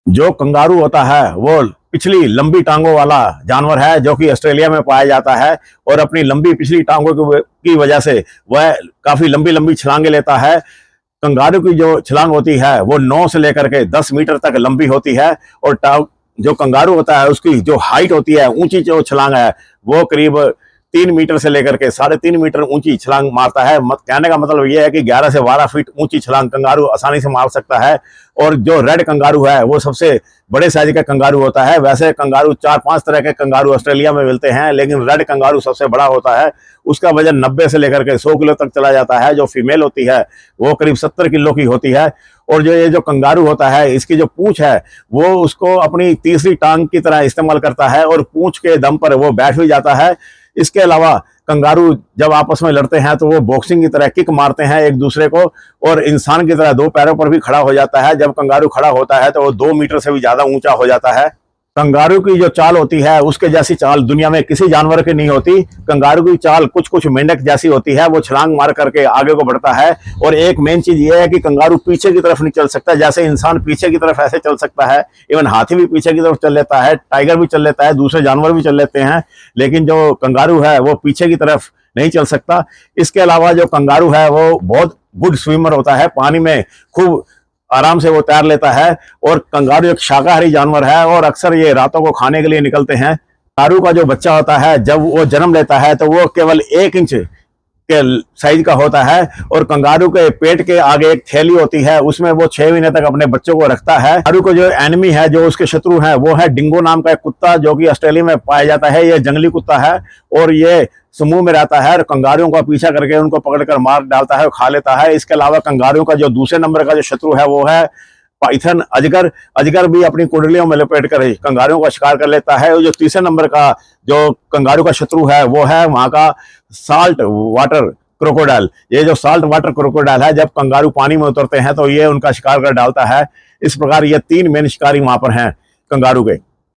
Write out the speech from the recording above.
जो कंगारू होता है वो पिछली लंबी टांगों वाला जानवर है जो कि ऑस्ट्रेलिया में पाया जाता है और अपनी लंबी पिछली टांगों की वजह से वह काफी लंबी लंबी छलांगे लेता है। कंगारू की जो छलांग होती है वो 9 से लेकर के 10 मीटर तक लंबी होती है और जो कंगारू होता है उसकी जो हाइट होती है, ऊंची जो छलांग है वो करीब 3 मीटर से लेकर के 3.5 मीटर ऊंची छलांग मारता है। कहने का मतलब ये है कि 11 से 12 फीट ऊंची छलांग कंगारू आसानी से मार सकता है। और जो रेड कंगारू है वो सबसे बड़े साइज का कंगारू होता है। वैसे कंगारू 4-5 तरह के कंगारू ऑस्ट्रेलिया में मिलते हैं, लेकिन रेड कंगारू सबसे बड़ा होता है। उसका वजन 90 से लेकर के 100 किलो तक चला जाता है। जो फीमेल होती है वो करीब 70 किलो की होती है। और जो ये जो कंगारू होता है इसकी जो पूंछ है वो उसको अपनी तीसरी टांग की तरह इस्तेमाल करता है और पूंछ के दम पर वो बैठ भी जाता है। इसके अलावा कंगारू जब आपस में लड़ते हैं तो वो बॉक्सिंग की तरह किक मारते हैं एक दूसरे को और इंसान की तरह 2 पैरों पर भी खड़ा हो जाता है। जब कंगारू खड़ा होता है तो वो 2 मीटर से भी ज्यादा ऊंचा हो जाता है। कंगारू की जो चाल होती है उसके जैसी चाल दुनिया में किसी जानवर की नहीं होती। कंगारू की चाल कुछ कुछ मेंढक जैसी होती है, वो छलांग मार करके आगे को बढ़ता है। और एक मेन चीज ये है कि कंगारू पीछे की तरफ नहीं चल सकता, जैसे इंसान पीछे की तरफ ऐसे चल सकता है। इवन हाथी भी पीछे की तरफ चल लेता है, टाइगर भी चल लेता है, दूसरे जानवर भी चल लेते हैं, लेकिन जो कंगारू है वो पीछे की तरफ नहीं चल सकता। इसके अलावा जो कंगारू है वो बहुत गुड स्विमर होता है, पानी में खूब आराम से वो तैर लेता है। और कंगारू एक शाकाहारी जानवर है और अक्सर ये रातों को खाने के लिए निकलते हैं। कंगारू का जो बच्चा होता है जब वो जन्म लेता है तो वो केवल 1 इंच के साइज का होता है और कंगारू के पेट के आगे एक थैली होती है, उसमें वो 6 महीने तक अपने बच्चों को रखता है। कंगारू को जो एनिमी है, जो उसके शत्रु है, वो है डिंगो नाम का एक कुत्ता जो कि ऑस्ट्रेलिया में पाया जाता है। ये जंगली कुत्ता है और ये समूह में रहता है और कंगारुओं का पीछा करके उनको पकड़कर मार डालता है और खा लेता है। इसके अलावा कंगारुओं का जो दूसरे नंबर का जो शत्रु है वो है पाइथन अजगर। अजगर भी अपनी कुंडलियों में लपेट कर कंगारुओं का शिकार कर लेता है। और जो तीसरे नंबर का जो कंगारू का शत्रु है वो है वहां का साल्ट वाटर क्रोकोडाइल। ये जो साल्ट वाटर क्रोकोडाइल है, जब कंगारू पानी में उतरते हैं तो ये उनका शिकार कर डालता है। इस प्रकार ये 3 मेन शिकारी वहां पर हैं कंगारू के।